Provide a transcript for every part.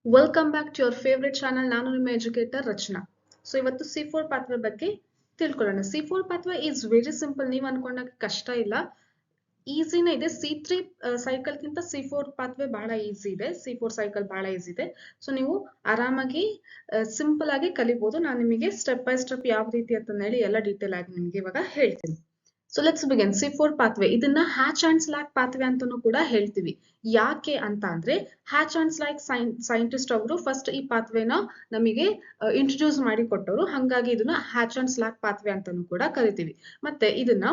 Welcome back to your favourite channel. ನಾನು ನಿಮ್ಮ educator ರಚನಾ. So ಇವತ್ತು C4 ಪಾತ್ವೆ ಬಗ್ಗೆ ತಿಳ್ಕೊಳ್ಳೋಣ. C4 pathway is very simple. ನೀವು ಅನ್ಕೊಂಡಾಗ ಕಷ್ಟ ಇಲ್ಲ, ಈಸಿನೇ ಇದೆ. C3 ಸೈಕಲ್ ಗಿಂತ C4 ಪಾತ್ವೆ ಬಹಳ ಈಸಿ ಇದೆ. C4 ಸೈಕಲ್ ಬಹಳ ಈಸಿ ಇದೆ. ಸೊ ನೀವು ಆರಾಮಾಗಿ ಸಿಂಪಲ್ ಆಗಿ ಕಲಿಬಹುದು. ನಾನು ನಿಮಗೆ ಸ್ಟೆಪ್ ಬೈ ಸ್ಟೆಪ್ ಯಾವ ರೀತಿ ಅಂತ ಹೇಳಿ ಎಲ್ಲ ಡೀಟೇಲ್ ಆಗಿ ನಿಮಗೆ ಇವಾಗ ಹೇಳ್ತೀನಿ. So let's begin. C4 pathway ಇದನ್ನ ಹ್ಯಾಚ್ ಅಂಡ್ ಸ್ಲಾಕ್ ಪಾತ್ವೆ ಅಂತಾನೂ ಕೂಡ ಹೇಳ್ತೀವಿ. ಯಾಕೆ ಅಂತ ಅಂದ್ರೆ ಹ್ಯಾಚ್ ಅಂಡ್ ಸ್ಲಾಕ್ ಸೈಂಟಿಸ್ಟ್ ಅವರು ಫಸ್ಟ್ ಈ ಪಾತ್ವೆನ ನಮಗೆ ಇಂಟ್ರೊಡ್ಯೂಸ್ ಮಾಡಿ ಕೊಟ್ಟವರು. ಹಂಗಾಗಿ ಇದನ್ನ ಹ್ಯಾಚ್ ಅಂಡ್ ಸ್ಲಾಕ್ ಪಾತ್ವೆ ಅಂತಾನೂ ಕೂಡ ಕರಿತೀವಿ. ಮತ್ತೆ ಇದನ್ನ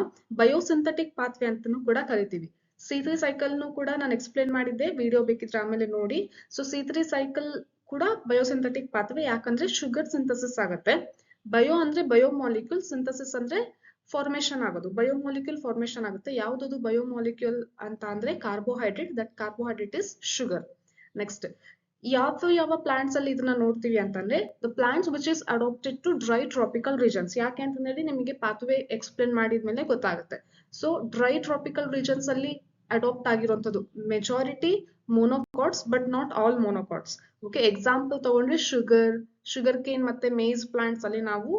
ಬಯೋಸಿಂಥೆಟಿಕ್ ಪಾತ್ವೆ ಅಂತಾನೂ ಕೂಡ ಕರಿತೀವಿ. C3 ಸೈಕಲ್ ಕೂಡ ನಾನು ಎಕ್ಸ್ಪ್ಲೇನ್ ಮಾಡಿದ್ದೆ, ವಿಡಿಯೋ ಬೇಕಿದ್ರೆ ಆಮೇಲೆ ನೋಡಿ. ಸೊ C3 ಸೈಕಲ್ ಕೂಡ ಬಯೋಸಿಂಥೆಟಿಕ್ ಪಾತ್ವೆ, ಯಾಕಂದ್ರೆ ಶುಗರ್ ಸಿಂಥಸಿಸ್ ಆಗುತ್ತೆ. ಬಯೋ ಅಂದ್ರೆ ಬಯೋಮಾಲಿಕ್ಯೂಲ್, ಸಿಂಥಸಿಸ್ ಅಂದ್ರೆ ಫಾರ್ಮೇಶನ್ ಆಗೋದು. ಬಯೋಮಾಲಿಕ್ಯೂಲ್ ಫಾರ್ಮೇಶನ್ ಆಗುತ್ತೆ. ಯಾವ್ದು ಬಯೋಮಾಲಿಕ್ಯೂಲ್ ಅಂತ ಅಂದ್ರೆ carbohydrate. That carbohydrate is sugar. Next ಯಾವ ಪ್ಲಾಂಟ್ಸ್ ಅಲ್ಲಿ ಇದನ್ನ ನೋಡ್ತೀವಿ ಅಂತಂದ್ರೆ the plants which is adapted to dry tropical regions. ಯಾಕೆ ಅಂತಂದ್ರೆ ನಿಮಗೆ ಪಾತ್ವೆ ಎಕ್ಸ್ಪ್ಲೇನ್ ಮಾಡಿದ್ಮೇಲೆ ಗೊತ್ತಾಗುತ್ತೆ. ಸೊ ಡ್ರೈ ಟ್ರಾಪಿಕಲ್ ರೀಜನ್ಸ್ ಅಲ್ಲಿ ಅಡಾಪ್ಟ್ ಆಗಿರುವಂತದ್ದು majority monocots, but not all monocots. Okay, example ತಗೊಂಡ್ರೆ ಶುಗರ್ ಕೇನ್ ಮತ್ತೆ ಮೇಜ್ ಪ್ಲಾಂಟ್ಸ್ ಅಲ್ಲಿ ನಾವು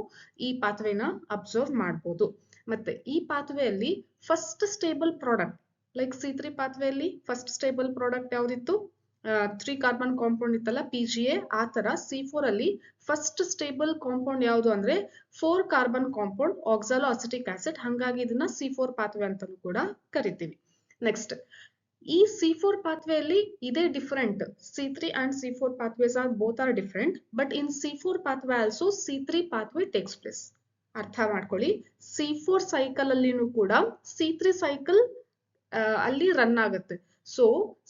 ಈ ಪಾತ್ವೆನ ಅಬ್ಸರ್ವ್ ಮಾಡಬಹುದು. ಮತ್ತೆ ಈ ಪಾತ್ವೆಯಲ್ಲಿ first stable product like C3 ಪಾತ್ವೆಯಲ್ಲಿ ಫಸ್ಟ್ ಸ್ಟೇಬಲ್ ಪ್ರಾಡಕ್ಟ್ ಯಾವ್ದಿತ್ತು? 3 ಕಾರ್ಬನ್ ಕಾಂಪೌಂಡ್ ಇತ್ತಲ್ಲ, PGA. ಆ ತರ C4 ಅಲ್ಲಿ ಫಸ್ಟ್ ಸ್ಟೇಬಲ್ ಕಾಂಪೌಂಡ್ ಯಾವುದು ಅಂದ್ರೆ 4 ಕಾರ್ಬನ್ ಕಾಂಪೌಂಡ್ ಆಕ್ಸಾಲೋ ಅಸಿಟಿಕ್ ಆಸಿಡ್. ಹಂಗಾಗಿ ಇದನ್ನ C4 ಪಾತ್ವೆ ಅಂತಾನೂ ಕೂಡ ಕರಿತೀವಿ. ನೆಕ್ಸ್ಟ್ ಈ C4 ಪಾತ್ವೆಯಲ್ಲಿ ಇದೇ different. C3 and C4 pathways are both are different, but in C4 pathway also C3 pathway takes place. ಅರ್ಥ ಮಾಡ್ಕೊಳ್ಳಿ. C4 ಸೈಕಲ್ ಅಲ್ಲಿನೂ ಕೂಡ C3 ಸೈಕಲ್ ಅಲ್ಲಿ ರನ್ ಆಗುತ್ತೆ. So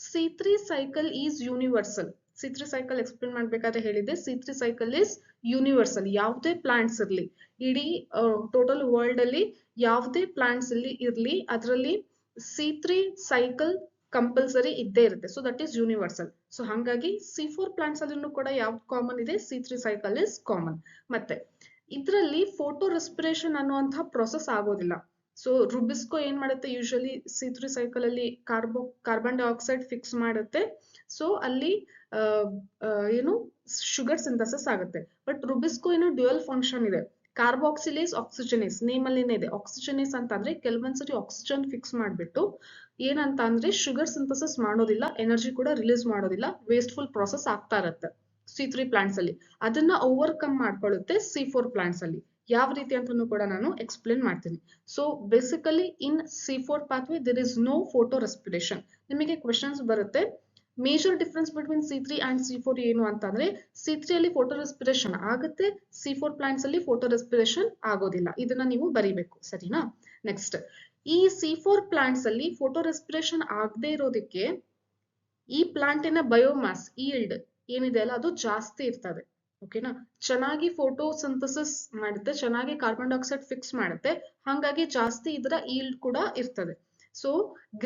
C3 cycle is universal. C3 cycle explain ಮಾಡ್ಬೇಕಾದ್ರೆ ಹೇಳಿದೆ, C3 cycle is universal. ಯಾವುದೇ plants ಇರ್ಲಿ, ಇಡೀ ಟೋಟಲ್ ವರ್ಲ್ಡ್ ಅಲ್ಲಿ ಯಾವುದೇ ಪ್ಲಾಂಟ್ಸ್ ಇಲ್ಲಿ ಇರ್ಲಿ, ಅದರಲ್ಲಿ C3 ಸೈಕಲ್ ಕಂಪಲ್ಸರಿ ಇದ್ದೇ ಇರುತ್ತೆ. So that is universal. So ಹಾಗಾಗಿ C4 ಪ್ಲಾಂಟ್ಸ್ ಅಲ್ಲೂ ಕೂಡ ಯಾವ್ದು ಕಾಮನ್ ಇದೆ? C3 cycle is common. ಮತ್ತೆ ಇದರಲ್ಲಿ ಫೋಟೋ ರೆಸ್ಪಿರೇಷನ್ ಅನ್ನುವಂತಹ ಪ್ರೊಸೆಸ್ ಆಗೋದಿಲ್ಲ. ಸೊ ರುಬಿಸ್ಕೋ ಏನ್ ಮಾಡುತ್ತೆ, ಯೂಶಲಿ C3 ಸೈಕಲ್ ಅಲ್ಲಿ ಕಾರ್ಬನ್ ಡೈಆಕ್ಸೈಡ್ ಫಿಕ್ಸ್ ಮಾಡುತ್ತೆ. ಸೊ ಅಲ್ಲಿ ಏನು ಶುಗರ್ ಸಿಂಥಸಿಸ್ ಆಗುತ್ತೆ. ಬಟ್ ರುಬಿಸ್ಕೋ ಏನೋ ಡ್ಯುಯಲ್ ಫಂಕ್ಷನ್ ಇದೆ. ಕಾರ್ಬಾಕ್ಸಿಲೇಸ್ ಆಕ್ಸಿಜನೇಸ್ ನೇಮ್ ಅಲ್ಲಿನೇ ಇದೆ. ಆಕ್ಸಿಜನೇಸ್ ಅಂತ ಅಂದ್ರೆ ಕೆಲವೊಂದ್ಸರಿ ಆಕ್ಸಿಜನ್ ಫಿಕ್ಸ್ ಮಾಡ್ಬಿಟ್ಟು ಏನಂತ ಅಂದ್ರೆ ಶುಗರ್ ಸಿಂಥಸಿಸ್ ಮಾಡೋದಿಲ್ಲ, ಎನರ್ಜಿ ಕೂಡ ರಿಲೀಸ್ ಮಾಡೋದಿಲ್ಲ, ವೇಸ್ಟ್ಫುಲ್ ಪ್ರಾಸೆಸ್ ಆಗ್ತಾ ಇರುತ್ತೆ C3 ಪ್ಲಾಂಟ್ಸ್ ಅಲ್ಲಿ. ಅದನ್ನ ಓವರ್ಕಮ್ ಮಾಡ್ಕೊಳ್ಳುತ್ತೆ C4 ಪ್ಲಾಂಟ್ಸ್ ಅಲ್ಲಿ. ಯಾವ ರೀತಿ ಅಂತನೂ ಕೂಡ ನಾನು ಎಕ್ಸ್ಪ್ಲೇನ್ ಮಾಡ್ತೀನಿ. So basically in C4 pathway there is no photorespiration. ನಿಮಗೆ ಕ್ವೆಶನ್ಸ್ ಬರುತ್ತೆ, major difference between C3 and C4 ಏನು ಅಂತಂದ್ರೆ C3 ಅಲ್ಲಿ ಫೋಟೋ ರೆಸ್ಪಿರೇಷನ್ ಆಗುತ್ತೆ, C4 ಪ್ಲಾಂಟ್ಸ್ ಅಲ್ಲಿ ಫೋಟೋ ರೆಸ್ಪಿರೇಷನ್ ಆಗೋದಿಲ್ಲ. ಇದನ್ನ ನೀವು ಬರಿಬೇಕು, ಸರಿನಾ? ನೆಕ್ಸ್ಟ್ ಈ C4 ಪ್ಲಾಂಟ್ಸ್ ಅಲ್ಲಿ ಫೋಟೋ ರೆಸ್ಪಿರೇಷನ್ ಆಗದೆ ಇರೋದಕ್ಕೆ ಈ ಪ್ಲಾಂಟಿನ ಬಯೋಮಾಸ್ ಈಲ್ಡ್ ಏನಿದೆ ಅಲ್ಲ, ಅದು ಜಾಸ್ತಿ ಇರ್ತದೆ. ಓಕೆನಾ? ಚೆನ್ನಾಗಿ ಫೋಟೋ ಸಿಂಥಸಿಸ್ ಮಾಡುತ್ತೆ, ಚೆನ್ನಾಗಿ ಕಾರ್ಬನ್ ಡೈಆಕ್ಸೈಡ್ ಫಿಕ್ಸ್ ಮಾಡುತ್ತೆ, ಹಾಗಾಗಿ ಜಾಸ್ತಿ ಇದರ ಈಲ್ಡ್ ಕೂಡ ಇರ್ತದೆ. So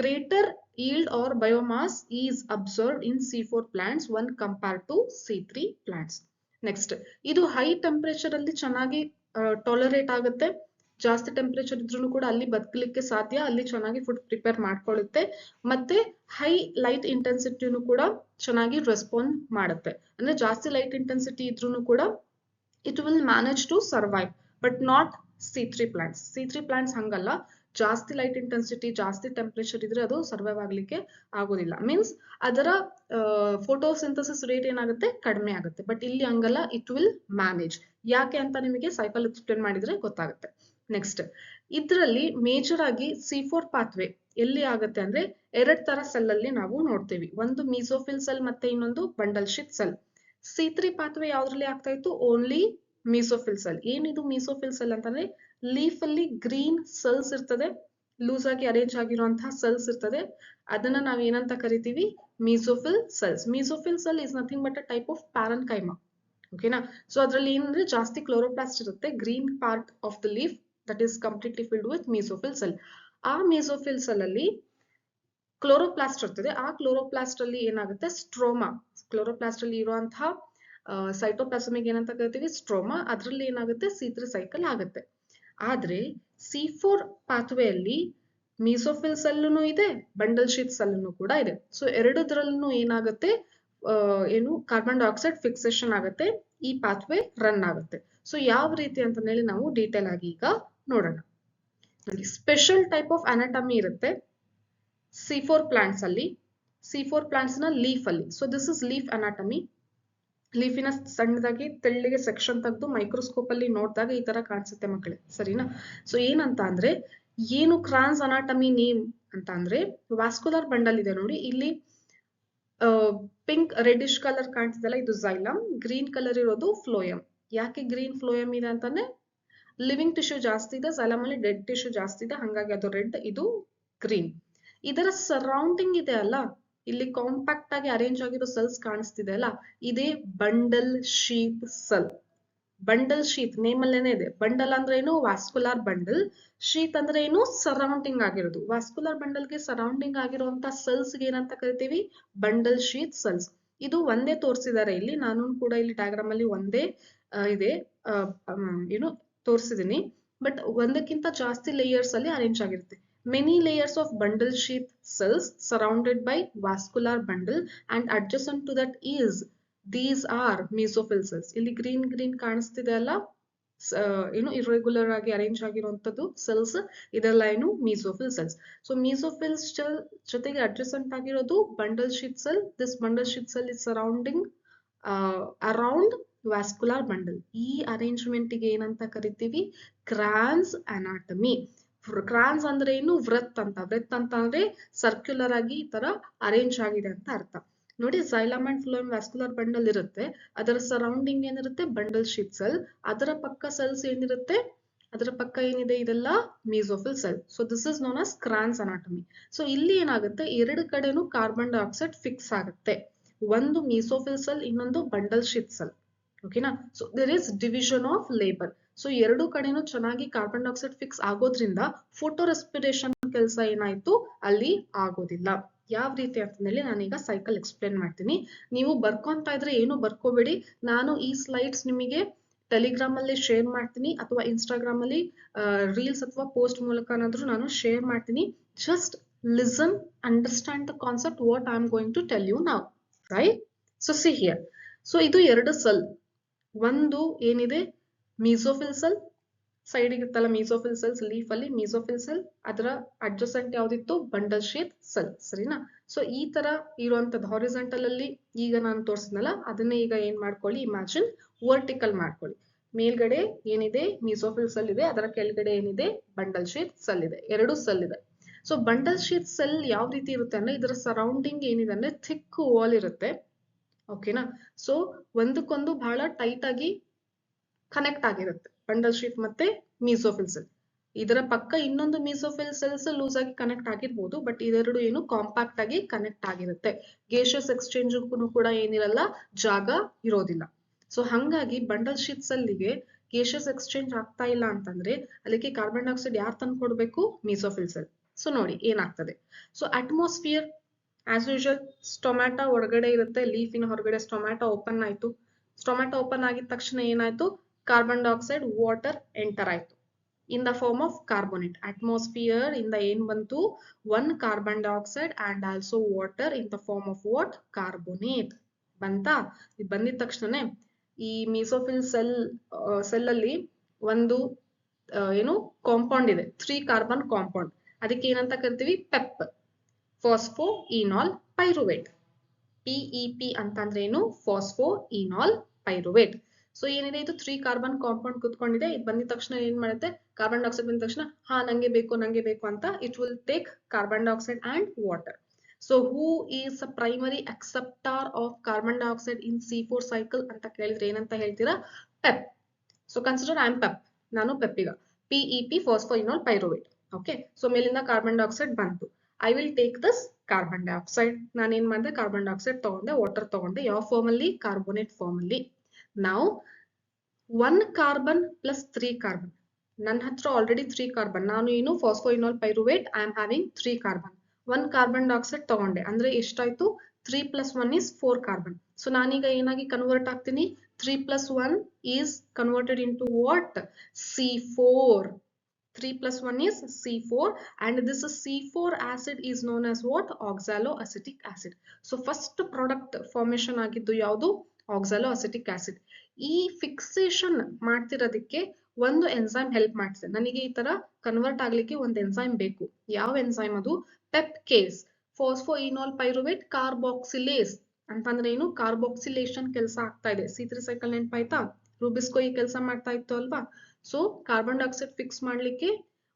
greater yield or biomass is observed in C4 plants when compared to C3 plants. Next, ಇದು ಹೈ ಟೆಂಪರೇಚರ್ ಅಲ್ಲಿ ಚೆನ್ನಾಗಿ ಟಾಲರೇಟ್ ಆಗುತ್ತೆ. ಜಾಸ್ತಿ ಟೆಂಪರೇಚರ್ ಇದ್ರೂ ಕೂಡ ಅಲ್ಲಿ ಬದುಕಲಿಕ್ಕೆ ಸಾಧ್ಯ, ಅಲ್ಲಿ ಚೆನ್ನಾಗಿ ಫುಡ್ ಪ್ರಿಪೇರ್ ಮಾಡ್ಕೊಳ್ಳುತ್ತೆ. ಮತ್ತೆ ಹೈ ಲೈಟ್ ಇಂಟೆನ್ಸಿಟಿನೂ ಕೂಡ ಚೆನ್ನಾಗಿ ರೆಸ್ಪಾಂಡ್ ಮಾಡುತ್ತೆ. ಅಂದ್ರೆ ಜಾಸ್ತಿ ಲೈಟ್ ಇಂಟೆನ್ಸಿಟಿ ಇದ್ರೂ ಕೂಡ it will manage to survive, but not C3 plants. C3 plants ಹಂಗಲ್ಲ, ಜಾಸ್ತಿ ಲೈಟ್ ಇಂಟೆನ್ಸಿಟಿ ಜಾಸ್ತಿ ಟೆಂಪರೇಚರ್ ಇದ್ರೆ ಅದು ಸರ್ವೈವ್ ಆಗ್ಲಿಕ್ಕೆ ಆಗೋದಿಲ್ಲ. ಮೀನ್ಸ್ ಅದರ ಫೋಟೋಸಿಂಥಸಿಸ್ ರೇಟ್ ಏನಾಗುತ್ತೆ, ಕಡಿಮೆ ಆಗುತ್ತೆ. ಬಟ್ ಇಲ್ಲಿ ಹಂಗಲ್ಲ, ಇಟ್ ವಿಲ್ ಮ್ಯಾನೇಜ್. ಯಾಕೆ ಅಂತ ನಿಮಗೆ ಸೈಕಲ್ ಎಕ್ಸ್ಪ್ಲೇನ್ ಮಾಡಿದ್ರೆ ಗೊತ್ತಾಗುತ್ತೆ. ನೆಕ್ಸ್ಟ್ ಇದರಲ್ಲಿ ಮೇಜರ್ ಆಗಿ C4 ಪಾತ್ವೆ ಎಲ್ಲಿ ಆಗುತ್ತೆ ಅಂದ್ರೆ ಎರಡ್ ತರ ಸೆಲ್ ಅಲ್ಲಿ ನಾವು ನೋಡ್ತೀವಿ. ಒಂದು ಮೀಸೋಫಿಲ್ ಸೆಲ್ ಮತ್ತೆ ಇನ್ನೊಂದು bundle sheath cell. C3 pathway ಯಾವ್ದ್ರಲ್ಲಿ ಆಗ್ತಾ ಇತ್ತು? Only mesophyll cell. ಏನಿದು ಮೀಸೋಫಿಲ್ ಸೆಲ್ ಅಂತಂದ್ರೆ ಲೀಫ್ ಅಲ್ಲಿ ಗ್ರೀನ್ ಸೆಲ್ಸ್ ಇರ್ತದೆ, ಲೂಸ್ ಆಗಿ ಅರೇಂಜ್ ಆಗಿರುವಂತಹ ಸೆಲ್ಸ್ ಇರ್ತದೆ. ಅದನ್ನ ನಾವ್ ಏನಂತ ಕರಿತೀವಿ? Mesophyll cells. Mesophyll cell is nothing but a type of parenchyma. ಓಕೆನಾ? ಸೊ ಅದ್ರಲ್ಲಿ ಏನಂದ್ರೆ ಜಾಸ್ತಿ ಕ್ಲೋರೋಪ್ಲಾಸ್ಟ್ ಇರುತ್ತೆ. Green part of the leaf that is completely filled with mesophyll cell. ಆ ಮೀಸೋಫಿಲ್ ಸೆಲ್ ಅಲ್ಲಿ ಕ್ಲೋರೋಪ್ಲಾಸ್ಟ್ ಇರ್ತದೆ. ಆ ಕ್ಲೋರೋಪ್ಲಾಸ್ಟ್ ಅಲ್ಲಿ ಏನಾಗುತ್ತೆ? ಸ್ಟ್ರೋಮಾ. ಕ್ಲೋರೋಪ್ಲಾಸ್ಟ್ ಅಲ್ಲಿ ಇರುವಂತಹ ಸೈಟೋಪ್ಲಾಸಮಿಗೆ ಏನಂತ ಕರಿತೀವಿ? ಸ್ಟ್ರೋಮಾ. ಅದ್ರಲ್ಲಿ ಏನಾಗುತ್ತೆ? C3 ಸೈಕಲ್ ಆಗುತ್ತೆ. ಆದ್ರೆ C4 ಪಾತ್ವೆಯಲ್ಲಿ ಮೀಸೋಫಿಲ್ ಸೆಲ್ನು ಇದೆ, ಬಂಡಲ್ ಶೀತ್ ಸೆಲ್ನು ಕೂಡ ಇದೆ. ಸೊ ಎರಡದ್ರಲ್ಲೂ ಏನಾಗುತ್ತೆ? ಏನು ಕಾರ್ಬನ್ ಡೈಆಕ್ಸೈಡ್ ಫಿಕ್ಸೇಷನ್ ಆಗುತ್ತೆ, ಈ ಪಾತ್ವೇ ರನ್ ಆಗುತ್ತೆ. ಸೊ ಯಾವ ರೀತಿ ಅಂತ ಹೇಳಿ ನಾವು ಡೀಟೇಲ್ ಆಗಿ ಈಗ ನೋಡೋಣ. ಸ್ಪೆಷಲ್ ಟೈಪ್ ಆಫ್ ಅನಾಟಮಿ ಇರುತ್ತೆ C4 ಪ್ಲಾಂಟ್ಸ್ ಅಲ್ಲಿ. C4 ಪ್ಲಾಂಟ್ಸ್ ನ ಲೀಫ್ ಅಲ್ಲಿ. So this is leaf anatomy. ಲೀಫಿನ ಸಣ್ಣದಾಗಿ ತೆಳ್ಳಿಗೆ ಸೆಕ್ಷನ್ ತೆಗೆದು ಮೈಕ್ರೋಸ್ಕೋಪ್ ಅಲ್ಲಿ ನೋಡಿದಾಗ ಈ ತರ ಕಾಣಿಸುತ್ತೆ ಮಕ್ಕಳೇ, ಸರಿನಾ? ಸೊ ಏನಂತ ಅಂದ್ರೆ ಏನು ಕ್ರಾನ್ಸ್ ಅನಾಟಮಿ ನೇಮ್ ಅಂತ ಅಂದ್ರೆ ವಾಸ್ಕುಲರ್ ಬಂಡಲ್ ಇದೆ ನೋಡಿ, ಇಲ್ಲಿ ಪಿಂಕ್ ರೆಡಿಶ್ ಕಲರ್ ಕಾಣಿಸ್ತಿದೆಲ್ಲ ಇದು ಜೈಲಮ್, ಗ್ರೀನ್ ಕಲರ್ ಇರೋದು ಫ್ಲೋಯಮ್. ಯಾಕೆ ಗ್ರೀನ್ ಫ್ಲೋಯಮ್ ಇದೆ ಅಂತಂದ್ರೆ ಲಿವಿಂಗ್ ಟಿಶ್ಯೂ ಜಾಸ್ತಿ ಇದೆ, ಜೈಲಮ್ ಅಲ್ಲಿ ಡೆಡ್ ಟಿಶ್ಯೂ ಜಾಸ್ತಿ ಇದೆ, ಹಂಗಾಗಿ ಅದು ರೆಡ್, ಇದು ಗ್ರೀನ್. ಇದರ ಸರೌಂಡಿಂಗ್ ಇದೆ ಅಲ್ಲ, ಇಲ್ಲಿ ಕಾಂಪ್ಯಾಕ್ಟ್ ಆಗಿ ಅರೇಂಜ್ ಆಗಿರೋ ಸೆಲ್ಸ್ ಕಾಣಿಸ್ತಿದೆ ಅಲ್ಲ, ಇದೇ bundle sheath cell. Bundle sheath name ಅಲ್ಲೇನೆ ಇದೆ. ಬಂಡಲ್ ಅಂದ್ರೆ ಏನು? ವಾಸ್ಕುಲಾರ್ ಬಂಡಲ್. ಶೀತ್ ಅಂದ್ರೆ ಏನು? ಸರೌಂಡಿಂಗ್ ಆಗಿರೋದು. ವಾಸ್ಕುಲಾರ್ ಬಂಡಲ್ಗೆ ಸರೌಂಡಿಂಗ್ ಆಗಿರುವಂತ ಸೆಲ್ಸ್ ಏನಂತ ಕರಿತೀವಿ? Bundle sheath cells. ಇದು ಒಂದೇ ತೋರಿಸಿದ್ದಾರೆ ಇಲ್ಲಿ, ನಾನು ಕೂಡ ಇಲ್ಲಿ ಡಯಾಗ್ರಾಮ್ ಅಲ್ಲಿ ಒಂದೇ ಇದೆ ಏನು ತೋರಿಸಿದೀನಿ, ಬಟ್ ಒಂದಕ್ಕಿಂತ ಜಾಸ್ತಿ ಲೇಯರ್ಸ್ ಅಲ್ಲಿ ಅರೇಂಜ್ ಆಗಿರುತ್ತೆ. Many layers of bundle sheath cells surrounded by vascular bundle and adjacent to that is these are mesophyll cells. ಇಲ್ಲಿ ಗ್ರೀನ್ ಕಾಣಿಸ್ತಿದೆ ಅಲ್ಲ, ಏನು ಇರ್ರೆಗ್ಯುಲರ್ ಆಗಿ ಅರೇಂಜ್ ಆಗಿರುವಂತದ್ದು ಸೆಲ್ಸ್, ಇದೆಲ್ಲ ಏನು mesophyll cells. So mesophyll cell ಜೊತೆಗೆ ಅಡ್ಜಸೆಂಟ್ ಆಗಿರೋದು bundle sheath cell. This bundle sheath cell is surrounding around vascular bundle. ಈ ಅರೇಂಜ್ಮೆಂಟ್ ಗೆ ಏನಂತ ಕರಿತೀವಿ? Crohn's anatomy. ಕ್ರಾನ್ಸ್ ಅಂದ್ರೆ ಏನು? ವೃತ್ ಅಂತ. ವೃತ್ ಅಂತ ಅಂದ್ರೆ ಸರ್ಕ್ಯುಲರ್ ಆಗಿ ಈ ತರ ಅರೇಂಜ್ ಆಗಿದೆ ಅಂತ ಅರ್ಥ. ನೋಡಿ, ಜೈಲಮ್ ಅಂಡ್ ಫ್ಲೋಯಮ್ ವಾಸ್ಕುಲರ್ ಬಂಡಲ್ ಇರುತ್ತೆ, ಅದರ ಸರೌಂಡಿಂಗ್ ಏನಿರುತ್ತೆ? Bundle sheath cell. ಅದರ ಪಕ್ಕ ಸೆಲ್ಸ್ ಏನಿರುತ್ತೆ? ಅದರ ಪಕ್ಕ ಏನಿದೆ? ಇದೆಲ್ಲ mesophyll cell. So this is known as Crohn's anatomy. So ಇಲ್ಲಿ ಏನಾಗುತ್ತೆ? ಎರಡು ಕಡೆನೂ ಕಾರ್ಬನ್ ಡೈಆಕ್ಸೈಡ್ ಫಿಕ್ಸ್ ಆಗುತ್ತೆ. ಒಂದು mesophyll ಸೆಲ್, ಇನ್ನೊಂದು ಬಂಡಲ್ ಶೀಟ್ ಸೆಲ್. ಓಕೆನಾ? So there is division of labour. So ಎರಡು ಕಡೆನೂ ಚೆನ್ನಾಗಿ ಕಾರ್ಬನ್ ಡೈಆಕ್ಸೈಡ್ ಫಿಕ್ಸ್ ಆಗೋದ್ರಿಂದ ಫೋಟೋ ರೆಸ್ಪಿರೇಷನ್ ಕೆಲಸ ಏನಾಯ್ತು? ಅಲ್ಲಿ ಆಗೋದಿಲ್ಲ. ಯಾವ ರೀತಿ ಅಂತಂದೇಳಿ ನಾನೀಗ ಸೈಕಲ್ ಎಕ್ಸ್ಪ್ಲೇನ್ ಮಾಡ್ತೀನಿ. ನೀವು ಬರ್ಕೊಂತ ಇದ್ರೆ ಏನು ಬರ್ಕೋಬೇಡಿ, ನಾನು ಈ ಸ್ಲೈಡ್ಸ್ ನಿಮಗೆ ಟೆಲಿಗ್ರಾಮ್ ಅಲ್ಲಿ ಶೇರ್ ಮಾಡ್ತೀನಿ, ಅಥವಾ ಇನ್ಸ್ಟಾಗ್ರಾಮ್ ಅಲ್ಲಿ ರೀಲ್ಸ್ ಅಥವಾ ಪೋಸ್ಟ್ ಮೂಲಕನಾದ್ರೂ ನಾನು ಶೇರ್ ಮಾಡ್ತೀನಿ. Just listen, understand the concept what I am going to tell you now, right? So see here. So ಇದು ಎರಡು ಸೆಲ್. ಒಂದು ಏನಿದೆ? mesophyll cell. ಸೈಡ್ ಇರುತ್ತಲ್ಲ mesophyll ಸೆಲ್ಸ್, ಲೀಫ್ ಅಲ್ಲಿ mesophyll ಸೆಲ್, ಅದರ ಅಡ್ಜಸೆಂಟ್ ಯಾವ್ದಿತ್ತು? ಬಂಡಲ್ ಶೀತ್ ಸೆಲ್, ಸರಿನಾ? So ಈ ತರ ಇರುವಂತದ್ದು ಹಾರಿಜಾಂಟಲ್ ಅಲ್ಲಿ ಈಗ ನಾನು ತೋರಿಸಿದ್ನಲ್ಲ, ಅದನ್ನೇ ಈಗ ಏನ್ ಮಾಡ್ಕೊಳ್ಳಿ? ಇಮ್ಯಾಜಿನ್ ವರ್ಟಿಕಲ್ ಮಾಡ್ಕೊಳ್ಳಿ. ಮೇಲ್ಗಡೆ ಏನಿದೆ? mesophyll ಸೆಲ್ ಇದೆ, ಅದರ ಕೆಳಗಡೆ ಏನಿದೆ? ಬಂಡಲ್ ಶೀತ್ ಸೆಲ್ ಇದೆ. ಎರಡು ಸೆಲ್ ಇದೆ. ಸೊ ಬಂಡಲ್ ಶೀತ್ ಸೆಲ್ ಯಾವ ರೀತಿ ಇರುತ್ತೆ ಅಂದ್ರೆ, ಇದರ ಸರೌಂಡಿಂಗ್ ಏನಿದೆ ಅಂದ್ರೆ ಥಿಕ್ ವಾಲ್ ಇರುತ್ತೆ. ಓಕೆನಾ? ಸೊ ಒಂದಕ್ಕೊಂದು ಬಹಳ ಟೈಟ್ ಆಗಿ ಕನೆಕ್ಟ್ ಆಗಿರುತ್ತೆ ಬಂಡಲ್ ಶೀಟ್ ಮತ್ತೆ mesophyll ಸೆಲ್. ಇದರ ಪಕ್ಕ ಇನ್ನೊಂದು mesophyll ಸೆಲ್ಸ್ ಲೂಸ್ ಆಗಿ ಕನೆಕ್ಟ್ ಆಗಿರ್ಬೋದು, ಬಟ್ ಇದೆರಡು ಏನು ಕಾಂಪ್ಯಾಕ್ಟ್ ಆಗಿ ಕನೆಕ್ಟ್ ಆಗಿರುತ್ತೆ. ಗೇಷಿಯಸ್ ಎಕ್ಸ್ಚೇಂಜ್ ಕೂಡ ಏನಿರಲ್ಲ, ಜಾಗ ಇರೋದಿಲ್ಲ. ಸೊ ಹಂಗಾಗಿ ಬಂಡಲ್ ಶೀಟ್ ಸೆಲ್ಗೆ ಗೇಷಿಯಸ್ ಎಕ್ಸ್ಚೇಂಜ್ ಆಗ್ತಾ ಇಲ್ಲ ಅಂತಂದ್ರೆ ಅದಕ್ಕೆ ಕಾರ್ಬನ್ ಡೈಆಕ್ಸೈಡ್ ಯಾರು ತಂದು ಕೊಡ್ಬೇಕು? mesophyll cell. ಸೊ ನೋಡಿ ಏನಾಗ್ತದೆ. So atmosphere as usual stomata ಒಳಗಡೆ ಇರುತ್ತೆ, ಲೀಫಿನ ಹೊರಗಡೆ ಸ್ಟೊಮ್ಯಾಟೊ ಓಪನ್ ಆಯ್ತು. ಸ್ಟೊಮ್ಯಾಟೊ ಓಪನ್ ಆಗಿದ ತಕ್ಷಣ ಏನಾಯ್ತು? ಕಾರ್ಬನ್ ಡೈಆಕ್ಸೈಡ್ ವಾಟರ್ ಎಂಟರ್ ಆಯ್ತು in the form of carbonate. Atmosphere ಇಂದ ಏನ್ ಬಂತು? One carbon dioxide and also water in the form of what? Carbonate ಬಂತಾ? ಇದು ಬಂದಿದ ತಕ್ಷಣನೇ ಈ mesophyll ಸೆಲ್ ಅಲ್ಲಿ ಒಂದು ಏನು ಕಾಂಪೌಂಡ್ ಇದೆ, 3 ಕಾರ್ಬನ್ ಕಾಂಪೌಂಡ್. ಅದಕ್ಕೆ ಏನಂತ ಕರಿತೀವಿ? PEP, phospho enol pyruvate. PEP ಅಂತಂದ್ರೆ ಏನು? Phospho enol pyruvate. ಸೊ ಏನಿದೆ? ಇದು 3 ಕಾರ್ಬನ್ ಕಾಂಪೌಂಡ್ ಕುತ್ಕೊಂಡಿದೆ. ಇದು ಬಂದಿದ ತಕ್ಷಣ ಏನ್ ಮಾಡುತ್ತೆ? ಕಾರ್ಬನ್ ಡೈಆಕ್ಸೈಡ್ ಬಂದ ತಕ್ಷಣ ನಂಗೆ ಬೇಕು ಅಂತ it will take carbon dioxide and water. So who is a primary acceptor of carbon dioxide in C4 cycle ಅಂತ ಕೇಳಿದ್ರೆ ಏನಂತ ಹೇಳ್ತೀರಾ? PEP. So consider I am PEP, ನಾನು ಪೆಪ್ಪಿಗ. PEP phospho enol pyruvate. Okay, so ಮೇಲಿಂದ carbon dioxide ಬಂತು. I will take this carbon dioxide. ನಾನು ಏನ್ ಮಾಡಿದೆ? ಕಾರ್ಬನ್ ಡೈಆಕ್ಸೈಡ್ ತಗೊಂಡೆ, ವಾಟರ್ ತಗೊಂಡೆ. ಯಾವ ಫಾರ್ಮ್ ಅಲ್ಲಿ? ಕಾರ್ಬೋನೇಟ್ ಫಾರ್ಮ್ ಅಲ್ಲಿ. ನಾವು 1 ಕಾರ್ಬನ್ ಪ್ಲಸ್ 3 ಕಾರ್ಬನ್. ನನ್ನ ಹತ್ರ ಆಲ್ರೆಡಿ 3 ಕಾರ್ಬನ್. ನಾನು ಏನು? Phospho enol pyruvate, I am having 3 carbon. 1 carbon dioxide ತಗೊಂಡೆ ಅಂದ್ರೆ ಎಷ್ಟಾಯ್ತು? 3 + 1 is 4 ಕಾರ್ಬನ್. ಸೊ ನಾನೀಗ ಏನಾಗಿ ಕನ್ವರ್ಟ್ ಆಗ್ತೀನಿ? 3 + 1 is converted into what? C4. 3 plus 1 is C4, and this C4 acid is known as what? Oxaloacetic acid. So first product formation ಆಗಿದ್ದು ಯಾವುದು? Oxaloacetic acid. ಈ fixation ಮಾಡ್ತಿರೋದಕ್ಕೆ ಒಂದು ಎನ್ಸೈಮ್ ಹೆಲ್ಪ್ ಮಾಡ್ತಿದೆ. ನನಗೆ ಈ ತರ ಕನ್ವರ್ಟ್ ಆಗ್ಲಿಕ್ಕೆ ಒಂದು ಎನ್ಸೈಮ್ ಬೇಕು. ಯಾವ ಎನ್ಸೈಮ್ ಅದು? ಪೆಪ್ಕೇಸ್, ಫಾಸ್ಫೋಇನಾಲ್ ಪೈರುವೇಟ್ ಕಾರ್ಬಾಕ್ಸಿಲೇಸ್ ಅಂತಂದ್ರೆ ಏನು? ಕಾರ್ಬಾಕ್ಸಿಲೇಷನ್ ಕೆಲಸ ಆಗ್ತಾ ಇದೆ. C3 cycle ನೆನಪಾಯ್ತಾ? ರೂಬಿಸ್ಕೋ ಈ ಕೆಲಸ ಮಾಡ್ತಾ ಇತ್ತು ಅಲ್ವಾ? ಸೊ ಕಾರ್ಬನ್ ಡೈಆಕ್ಸೈಡ್ ಫಿಕ್ಸ್ ಮಾಡ್ಲಿಕ್ಕೆ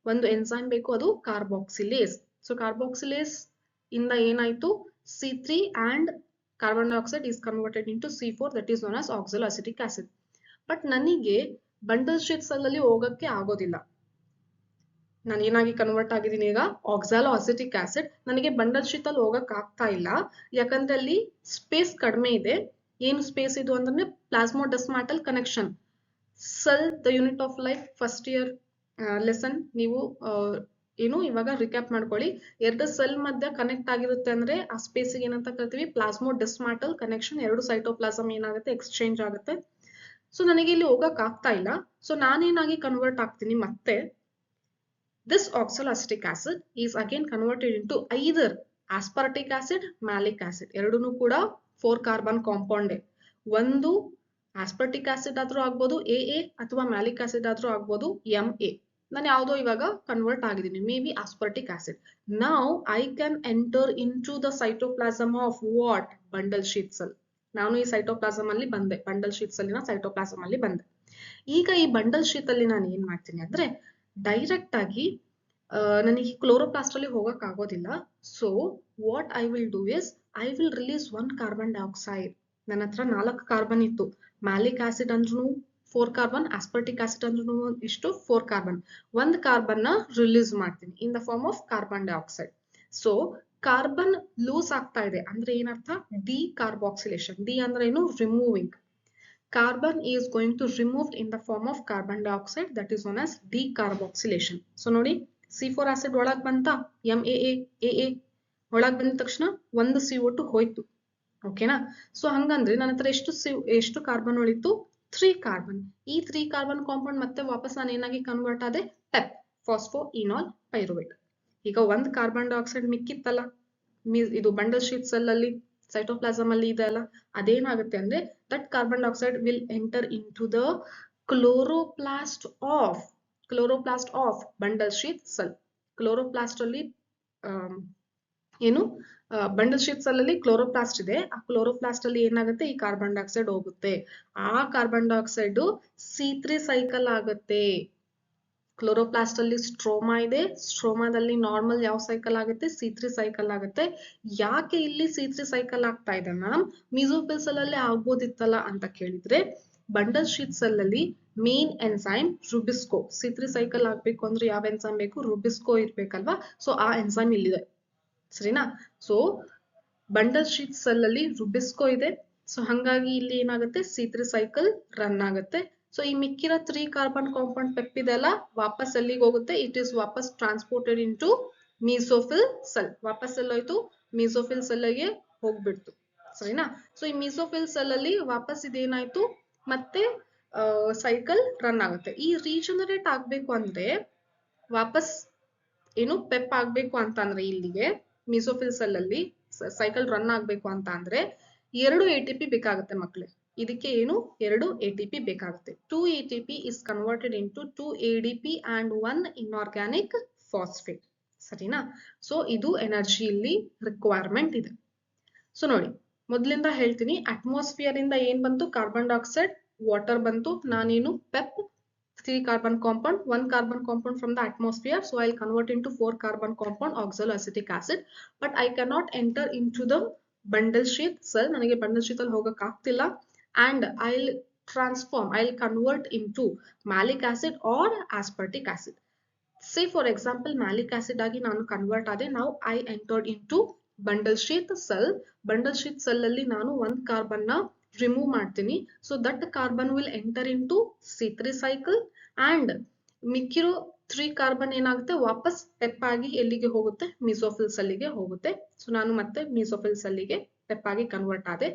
ಒಂದು ಎನ್ಸೈಮ್ ಬೇಕು, ಅದು ಕಾರ್ಬಾಕ್ಸಿಲೇಸ್. ಸೊ ಕಾರ್ಬಾಕ್ಸಿಲೇಸ್ ಇಂದ ಏನಾಯ್ತು? C3 and carbon dioxide is converted into C4, that is known as oxaloacetic acid. But ನನಗೆ ಬಂಡಲ್ ಶೀಟ್ಸ್ ಅಲ್ಲಿ ಹೋಗಕ್ಕೆ ಆಗೋದಿಲ್ಲ. ನಾನು ಏನಾಗಿ ಕನ್ವರ್ಟ್ ಆಗಿದ್ದೀನಿ ಈಗ? ಆಕ್ಸಾಲೋಅಸಿಟಿಕ್ ಆಸಿಡ್. ನನಗೆ ಬಂಡಲ್ ಶೀಟ್ ಅಲ್ಲಿ ಹೋಗಕ್ ಆಗ್ತಾ ಇಲ್ಲ, ಯಾಕಂದ್ರೆ ಅಲ್ಲಿ ಸ್ಪೇಸ್ ಕಡಿಮೆ ಇದೆ. ಏನು ಸ್ಪೇಸ್ ಇದು ಅಂತಂದ್ರೆ plasmodesmatal connection. Cell the unit of life first year lesson ನೀವು ಏನು ಇವಾಗ ರಿಕ್ಯಾಪ್ ಮಾಡ್ಕೊಳ್ಳಿ. ಎರಡು ಸೆಲ್ ಮಧ್ಯೆ ಕನೆಕ್ಟ್ ಆಗಿರುತ್ತೆ ಅಂದ್ರೆ ಆ ಸ್ಪೇಸ್ ಏನಂತ ಕರಿತೀವಿ? ಪ್ಲಾಸ್ಮೋಡೆಸ್ಮಾಟಲ್ ಕನೆಕ್ಷನ್. ಎರಡು ಸೈಟೋಪ್ಲಾಸಮ್ ಏನಾಗುತ್ತೆ? ಎಕ್ಸ್ಚೇಂಜ್ ಆಗುತ್ತೆ. ಸೊ ನನಗೆ ಇಲ್ಲಿ ಹೋಗಕ್ ಆಗ್ತಾ ಇಲ್ಲ. ಸೊ ನಾನೇನಾಗಿ ಕನ್ವರ್ಟ್ ಆಗ್ತೀನಿ ಮತ್ತೆ? This oxaloacetic acid is again converted into either aspartic acid, malic acid. ಎರಡೂನು ಕೂಡ 4 ಕಾರ್ಬನ್ ಕಾಂಪೌಂಡ್. ಒಂದು ಆಸ್ಪರ್ಟಿಕ್ ಆಸಿಡ್ ಆದ್ರೂ ಆಗ್ಬೋದು AA, ಅಥವಾ ಮ್ಯಾಲಿಕ್ ಆಸಿಡ್ ಆದ್ರೂ ಆಗ್ಬೋದು MA. ನಾನು ಯಾವುದೋ ಇವಾಗ ಕನ್ವರ್ಟ್ ಆಗಿದ್ದೀನಿ, may be aspartic acid. Now I can enter into the cytoplasm of what? Bundle sheath cell. ನಾನು ಈ ಸೈಟೋಪ್ಲಾಸಮ್ ಅಲ್ಲಿ ಬಂದೆ, ಬಂಡಲ್ ಶೀಟ್ ಸೆಲ್ಲಿನ ಸೈಟೋಪ್ಲಾಸಮ್ ಅಲ್ಲಿ ಬಂದೆ. ಈಗ ಈ ಬಂಡಲ್ ಶೀಟ್ ಅಲ್ಲಿ ನಾನು ಏನ್ ಮಾಡ್ತೀನಿ ಅಂದ್ರೆ, ಡೈರೆಕ್ಟ್ ಆಗಿ ನನಗೆ ಕ್ಲೋರೋಪ್ಲಾಸ್ಟ್ ಅಲ್ಲಿ ಹೋಗಕ್ ಆಗೋದಿಲ್ಲ. So what I will do is, I will release 1 carbon dioxide. ನನ್ನ ಹತ್ರ 4 ಕಾರ್ಬನ್ ಇತ್ತು. ಮ್ಯಾಲಿಕ್ ಆಸಿಡ್ ಅಂದ್ರೂ 4 ಕಾರ್ಬನ್, ಆಸ್ಪರ್ಟಿಕ್ ಆಸಿಡ್ ಅಂದ್ರೂ ಇಷ್ಟು 4 ಕಾರ್ಬನ್. 1 ಕಾರ್ಬನ್ ನ ರಿಲೀಸ್ ಮಾಡ್ತೀನಿ in the form of carbon dioxide. So carbon lose ಆಗ್ತಾ ಇದೆ ಅಂದ್ರೆ ಏನರ್ಥ? Decarboxylation. ಡಿ ಅಂದ್ರೆ ಏನು? Removing. Carbon is going to removed in the form of carbon dioxide, that is known as decarboxylation. So ನೋಡಿ, C4 acid ಒಳಗ್ ಬಂತಾ? MAA, AA ಒಳಗ್ ಬಂದ ತಕ್ಷಣ ಒಂದು CO2 ಹೋಯ್ತು. ಓಕೆನಾ? ಸೊ ಹಂಗಂದ್ರೆ ನನ್ನ ಹತ್ರ ಎಷ್ಟು ಕಾರ್ಬನ್ ಉಳಿತು? 3 ಕಾರ್ಬನ್. ಈ 3 ಕಾರ್ಬನ್ ಕಾಂಪೌಂಡ್ ಮತ್ತೆ ವಾಪಸ್ ನಾನು ಏನಾಗಿ ಕನ್ವರ್ಟ್ ಆದೆ? PEP, phosphoenol pyruvate. ಈಗ 1 ಕಾರ್ಬನ್ ಡೈಆಕ್ಸೈಡ್ ಮಿಕ್ಕಿತ್ತಲ್ಲ ಇದು ಬಂಡಲ್ ಶೀಟ್ ಸೆಲ್ ಅಲ್ಲಿ, ಸೈಟೋಪ್ಲಾಸಮ್ ಅಲ್ಲಿ ಇದೆ ಅಲ್ಲ, ಅದೇನಾಗುತ್ತೆ ಅಂದ್ರೆ that carbon dioxide will enter into the chloroplast of bundle sheath cell. Chloroplast ಅಲ್ಲಿ ಏನು ಬಂಡಲ್ ಶೀಟ್ ಸೆಲ್ ಅಲ್ಲಿ ಕ್ಲೋರೋಪ್ಲಾಸ್ಟ್ ಇದೆ. ಆ ಕ್ಲೋರೋಪ್ಲಾಸ್ಟ್ ಅಲ್ಲಿ ಏನಾಗುತ್ತೆ? ಈ ಕಾರ್ಬನ್ ಡೈಆಕ್ಸೈಡ್ ಹೋಗುತ್ತೆ. ಆ ಕಾರ್ಬನ್ ಡೈಆಕ್ಸೈಡ್ C3 ಸೈಕಲ್ ಆಗುತ್ತೆ. ಕ್ಲೋರೋಪ್ಲಾಸ್ಟ್ ಅಲ್ಲಿ ಸ್ಟ್ರೋಮಾ ಇದೆ. ಸ್ಟ್ರೋಮಾದಲ್ಲಿ ನಾರ್ಮಲ್ ಯಾವ ಸೈಕಲ್ ಆಗುತ್ತೆ? C3 ಸೈಕಲ್ ಆಗುತ್ತೆ. ಯಾಕೆ ಇಲ್ಲಿ C3 ಸೈಕಲ್ ಆಗ್ತಾ ಇದೆ ಮ್ಯಾಮ್? ಮಿಸೋಫಿಲ್ ಸೆಲ್ ಅಲ್ಲಿ ಆಗ್ಬೋದಿತ್ತಲ್ಲ ಅಂತ ಕೇಳಿದ್ರೆ, ಬಂಡಲ್ ಶೀಟ್ ಸೆಲ್ ಅಲ್ಲಿ main enzyme RuBisCO. C3 cycle ಆಗ್ಬೇಕು ಅಂದ್ರೆ ಯಾವ ಎನ್ಸೈಮ್ ಬೇಕು? ರುಬಿಸ್ಕೋ ಇರ್ಬೇಕಲ್ವಾ? ಸೊ ಆ ಎನ್ಸೈಮ್ ಇಲ್ಲಿದೆ, ಸರಿನಾ? ಸೊ ಬಂಡಲ್ ಶೀಟ್ ಸೆಲ್ ಅಲ್ಲಿ ರುಬಿಸ್ಕೋ ಇದೆ. ಸೊ ಹಂಗಾಗಿ ಇಲ್ಲಿ ಏನಾಗುತ್ತೆ? C3 ಸೈಕಲ್ ರನ್ ಆಗುತ್ತೆ. ಸೊ ಈ ಮಿಕ್ಕಿರೋ 3 ಕಾರ್ಬನ್ ಕಾಂಪೌಂಡ್ ಪೆಪ್ ಇದೆಲ್ಲ ವಾಪಸ್ ಎಲ್ಲಿಗೆ ಹೋಗುತ್ತೆ? ಇಟ್ ಈಸ್ ವಾಪಸ್ transported into mesophyll cell. ವಾಪಸ್ ಎಲ್ಲೋಯ್ತು? ಮೀಸೋಫಿಲ್ ಸೆಲ್ಗೆ ಹೋಗ್ಬಿಡ್ತು, ಸರಿನಾ? ಸೊ ಈ ಮೀಸೋಫಿಲ್ ಸೆಲ್ ಅಲ್ಲಿ ವಾಪಸ್ ಇದೇನಾಯ್ತು? ಮತ್ತೆ ಸೈಕಲ್ ರನ್ ಆಗುತ್ತೆ. ಈ ರೀಜನರೇಟ್ ಆಗ್ಬೇಕು ಅಂದ್ರೆ ವಾಪಸ್ ಏನು ಪೆಪ್ ಆಗ್ಬೇಕು ಅಂತ ಅಂದ್ರೆ ಇಲ್ಲಿಗೆ ಮೀಸೋಫಿಲ್ ಸೆಲ್ ಅಲ್ಲಿ ಸೈಕಲ್ ರನ್ ಆಗ್ಬೇಕು ಅಂತ ಅಂದ್ರೆ 2 ATP ಬೇಕಾಗುತ್ತೆ ಮಕ್ಕಳೇ. ಇದಕ್ಕೆ ಏನು? 2 ATP ಬೇಕಾಗುತ್ತೆ. 2 ATP is converted into 2 ADP and 1 inorganic phosphate, ಸರಿನಾ? ಸೊ ಇದು ಎನರ್ಜಿ ಇಲ್ಲಿ ರಿಕ್ವೈರ್ಮೆಂಟ್ ಇದೆ. ಸೊ ನೋಡಿ, ಮೊದಲಿಂದ ಹೇಳ್ತೀನಿ, ಅಟ್ಮಾಸ್ಫಿಯರ್ ಇಂದ ಏನ್ ಬಂತು? ಕಾರ್ಬನ್ ಡೈಆಕ್ಸೈಡ್, ವಾಟರ್ ಬಂತು. ನಾನೇನು? Pep, 3 carbon compound, 1 carbon compound from the atmosphere. So I'll convert into 4 carbon compound oxaloacetic acid. But I cannot enter into the bundle sheath cell. ನನಗೆ bundle sheath ಅಲ್ಲಿ ಹೋಗಕ್ಕೆ ಆಗ್ತಿಲ್ಲ. And I'll convert into malic acid or aspartic acid. Say for example, malic acid ಆಗಿ ನಾನು convert ಆದೆ. Now I entered into bundle sheath cell. Bundle sheath cell ಅಲ್ಲಿ ನಾನು 1 carbon ನ ರಿಮೂವ್ ಮಾಡ್ತೀನಿ. So that carbon will enter into C3 cycle and ಮಿಕ್ಕಿರೋ 3 carbon ಏನಾಗುತ್ತೆ? ವಾಪಸ್ ಪೆಪ್ ಆಗಿ ಎಲ್ಲಿಗೆ ಹೋಗುತ್ತೆ? ಮೀಸೋಫಿಲ್ ಸೆಲ್ಗೆ ಹೋಗುತ್ತೆ. ಸೊ ನಾನು ಮತ್ತೆ ಮೀಸೋಫಿಲ್ ಸೆಲ್ಗೆ ಪೆಪ್ ಆಗಿ ಕನ್ವರ್ಟ್ ಆದೆ.